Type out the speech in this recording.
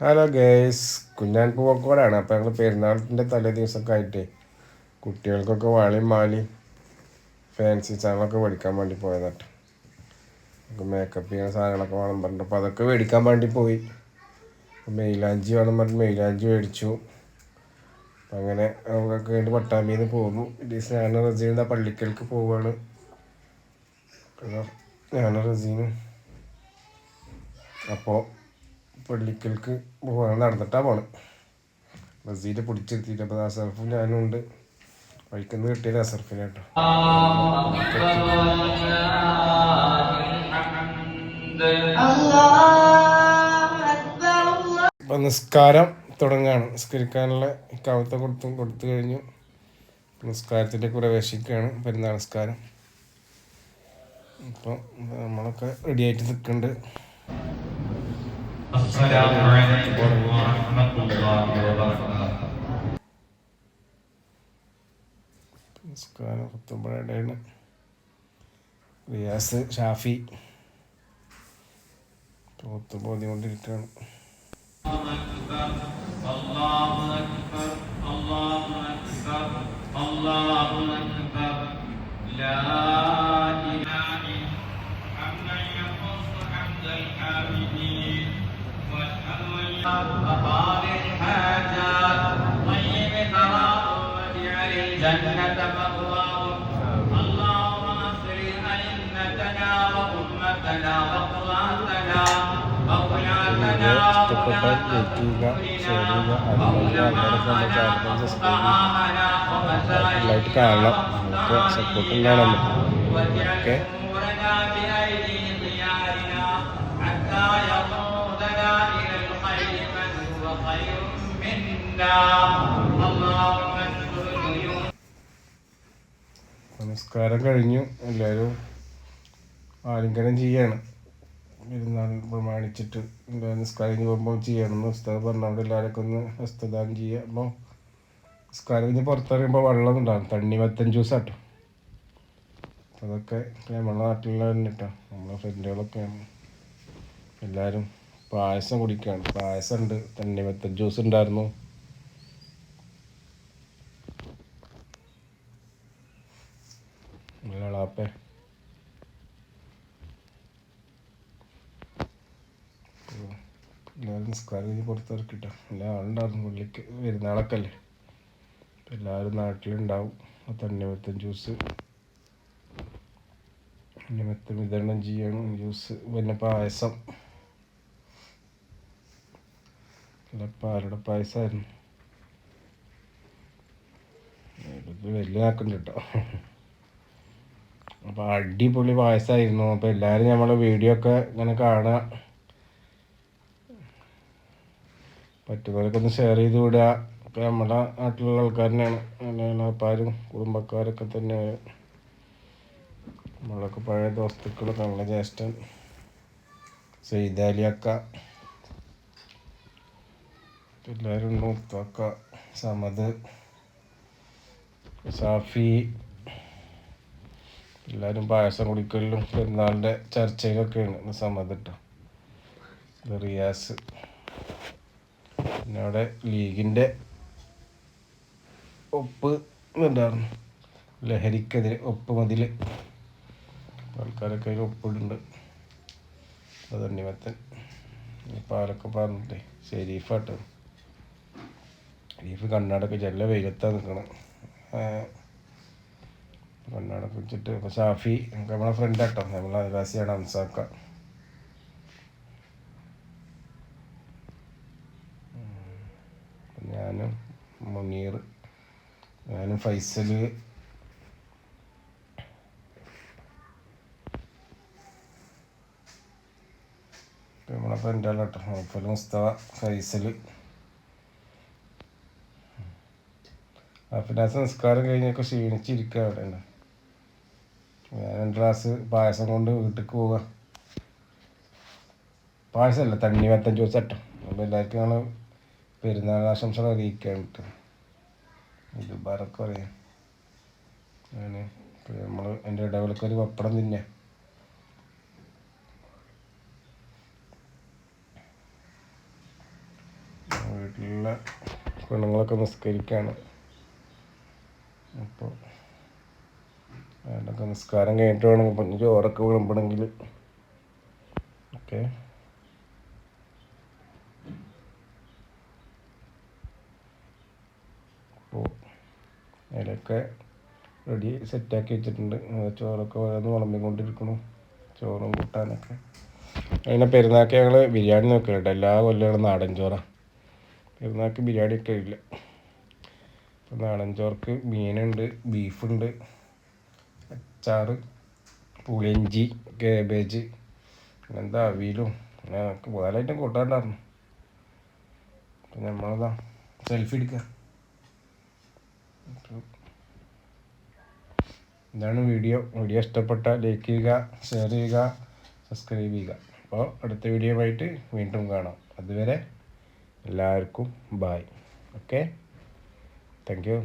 Hello guys, Kunhan പൂവക്കോടാണ്. അപ്പോൾ ഞങ്ങൾ പെരുന്നാളിൻ്റെ തലേ ദിവസമൊക്കെ ആയിട്ട് കുട്ടികൾക്കൊക്കെ വളയും മാലയും ഫാൻസി സാധനങ്ങളൊക്കെ മേടിക്കാൻ വേണ്ടി പോയതാട്ടോ. നമുക്ക് മേക്കപ്പ് ചെയ്യുന്ന സാധനങ്ങളൊക്കെ വേണം പറഞ്ഞിട്ട് അപ്പോൾ അതൊക്കെ മേടിക്കാൻ വേണ്ടി പോയി. മെയിലാഞ്ചി വേണം പറഞ്ഞ് മെയിലാഞ്ചി മേടിച്ചു. അപ്പം അങ്ങനെ നമുക്കൊക്കെ വേണ്ടി പട്ടാമ്പിയിൽ നിന്ന് പോകുന്നു. ഞാൻ റസീന പള്ളിക്കൽക്ക് പോവുകയാണ്. ഞാൻ റസീനും അപ്പോൾ പള്ളിക്കൽക്ക് പോകാൻ നടന്നിട്ടാണ് പോണ്. റസീനെ പിടിച്ചെത്തിയിട്ട് അപ്പോൾ അസർഫും ഞാനും ഉണ്ട്. വഴിക്കുന്ന കിട്ടിയത് അസർഫിനെ കേട്ടോ. അപ്പം നിസ്കാരം തുടങ്ങുകയാണ്. നിസ്കരിക്കാനുള്ള കവത്ത കൊടുത്തു കഴിഞ്ഞു. നിസ്കാരത്തിൻ്റെ പ്രവേശിക്കുകയാണ്. പെരുന്നാൾ നിസ്കാരം. അപ്പം നമ്മളൊക്കെ റെഡി ആയിട്ട് നിൽക്കുന്നുണ്ട്. നിസ്കാരം പത്തുമ്പോഴാണ്. റിയാസ് ഷാഫി തോത്ത് പോതിക്കൊണ്ടിരിക്കുകയാണ്. ഇഷ്ടപ്പെട്ടാൽ ലൈക്ക് ചെയ്യുക, ഷെയർ ചെയ്യുക, അതുപോലെ ആൾക്കാരൊക്കെ നമ്മൾ ചാനൽ സബ്സ്ക്രൈബ് ലൈറ്റ് കാണണം. നമുക്ക് സപ്പോർട്ട് ഉണ്ടാകണം. ഓക്കെ, നമസ്കാരം കഴിഞ്ഞു. എല്ലാവരും ആലിംഗനം ചെയ്യാണ്. പെരുന്നാൾ പ്രമാണിച്ചിട്ട് നിസ്കാരം കഴിഞ്ഞ് പോകുമ്പോൾ ചെയ്യണമെന്ന് ഉസ്താദ് പറഞ്ഞവിടെ എല്ലാവരൊക്കെ ഒന്ന് ഹസ്തദാനം ചെയ്യുക. അപ്പോൾ നിസ്കാരം കഴിഞ്ഞ് പുറത്തിറങ്ങുമ്പോൾ വെള്ളം ഉണ്ടാകും. തണ്ണിമത്തൻ ജ്യൂസാട്ടോ. അതൊക്കെ നമ്മുടെ നാട്ടിലുള്ള തന്നെ കേട്ടോ. നമ്മളെ ഫ്രണ്ടുകളൊക്കെയാണ്. എല്ലാവരും പായസം കുടിക്കുകയാണ്. പായസം ഉണ്ട്, തണ്ണിമത്തൻ ജ്യൂസ് ഉണ്ടായിരുന്നു. എളാപ്പേ എല്ലാവരും നിസ്കാരം കഴിഞ്ഞ് പുറത്തിറക്കിട്ടോ. എല്ലാ ആളുണ്ടായിരുന്നു. പുള്ളിക്ക് പെരുന്നാളൊക്കെ അല്ലേ, എല്ലാവരും നാട്ടിലുണ്ടാവും. തണ്ണിമത്തൻ ജ്യൂസ്, തണ്ണിമത്തൻ വിതരണം ചെയ്യണം. ജ്യൂസ് പിന്നെ പായസം, നല്ല പാലട പായസമായിരുന്നു. വലിയ നാക്കുണ്ട് കേട്ടോ. അപ്പോൾ അടിപൊളി പായസമായിരുന്നു. അപ്പോൾ എല്ലാവരും നമ്മളെ വീഡിയോ ഒക്കെ ഇങ്ങനെ കാണുക. പറ്റുന്നവരൊക്കെ ഒന്ന് ഷെയർ ചെയ്ത് വിടുക. ഒക്കെ നമ്മുടെ നാട്ടിലുള്ള ആൾക്കാർ തന്നെയാണ്. എല്ലാപ്പാരും കുടുംബക്കാരൊക്കെ തന്നെയാണ്. നമ്മളൊക്കെ പഴയ ദോസ്തുക്കളൊക്കെ, നമ്മളെ ജ്യേഷ്ഠൻ സെയ്താലിയക്ക, എല്ലാവരും ഉണ്ട്. മുത്തക്ക, സമദ്, ഷാഫി, എല്ലാവരും പായസം കുടിക്കലിലും പെരുന്നാളിൻ്റെ ചർച്ചയിലൊക്കെയാണ്. സമദ് കേട്ടോ, റിയാസ്, പിന്നെ അവിടെ ലീഗിൻ്റെ ഒപ്പ് ഉണ്ടായിരുന്നു. ലഹരിക്കെതിരെ ഒപ്പ് മതിൽ ആൾക്കാരൊക്കെ അതിൽ ഒപ്പിടുന്നുണ്ട്. അത് തണ്ണിമത്തൻ പാലൊക്കെ പറഞ്ഞിട്ടേ ഷെരീഫാട്ടോ. ഷെരീഫ് കണ്ണാടൊക്കെ ചെല്ല വെയിലത്താണ് നിൽക്കണം. കണ്ണാടൊക്കെ വെച്ചിട്ട്. ഇപ്പോൾ ഷാഫി നമുക്ക് നമ്മളെ ഫ്രണ്ടാട്ടോ, നമ്മളെ അയൽവാസിയാണ് അംസാക്ക. ഞാനും മുനീർ, ഞാനും ഫൈസൽ, നമ്മളെ ഫ്രണ്ടാണ് കേട്ടോ. അപ്പോൾ മുസ്തഫ, ഫൈസൽ. അഫിനാസ് നിസ്കാരം കഴിഞ്ഞൊക്കെ ക്ഷീണിച്ചിരിക്കുക അവിടെ ഉണ്ട്. ഞാൻ 2 ഗ്ലാസ് പായസം കൊണ്ട് വീട്ടിലേക്ക് പോവുക. പായസമല്ല, തണ്ണിമത്തൻ ജ്യൂസ് കേട്ടോ. അപ്പോൾ എല്ലാവർക്കും ഞങ്ങൾ പെരുന്നാൾ ആശംസകൾ അറിയിക്കുകയാണ് കേട്ടോ. ഇത് ബറൊക്കെ പറയാം. അങ്ങനെ നമ്മൾ എൻ്റെ ഇടവിലൊക്കെ ഒരു പപ്പടം തിന്നെ. വീട്ടിലുള്ള പെണ്ണുങ്ങളൊക്കെ നിസ്കരിക്കുകയാണ്. അപ്പോൾ അതിനൊക്കെ നിസ്കാരം കഴിഞ്ഞിട്ട് വേണം ഇപ്പം ചോറൊക്കെ വിളമ്പണമെങ്കിൽ. ഓക്കെ, അപ്പോൾ അതിലൊക്കെ റെഡി സെറ്റാക്കി വെച്ചിട്ടുണ്ട്. ചോറൊക്കെ ഓരോന്ന് വിളമ്പിക്കൊണ്ടിരിക്കണു, ചോറും കൂട്ടാനൊക്കെ. അങ്ങനെ പെരുന്നാൾക്ക് ഞങ്ങൾ ബിരിയാണി നോക്കലുണ്ട്. എല്ലാ കൊല്ലങ്ങളും നാടൻ ചോറാണ്. പെരുന്നാൾക്ക് ബിരിയാണി ഒക്കെ ഇല്ല. അപ്പോൾ നാടൻ ചോർക്ക് മീനുണ്ട്, ബീഫുണ്ട്, അച്ചാറ്, പുളിയിഞ്ചി, കേബേജ്, എന്താ അവിയലും, അങ്ങനെ പലതായിട്ടും കൂട്ടാണ്ടായിരുന്നു. അപ്പം നമ്മളതാ സെൽഫി എടുക്കുക. ഇതാണ് വീഡിയോ. ഇഷ്ടപ്പെട്ട ലൈക്ക് ചെയ്യുക, ഷെയർ ചെയ്യുക, സബ്സ്ക്രൈബ് ചെയ്യുക. അപ്പോൾ അടുത്ത വീഡിയോയുമായിട്ട് വീണ്ടും കാണാം. അതുവരെ എല്ലാവർക്കും ബായ്. Okay, thank you.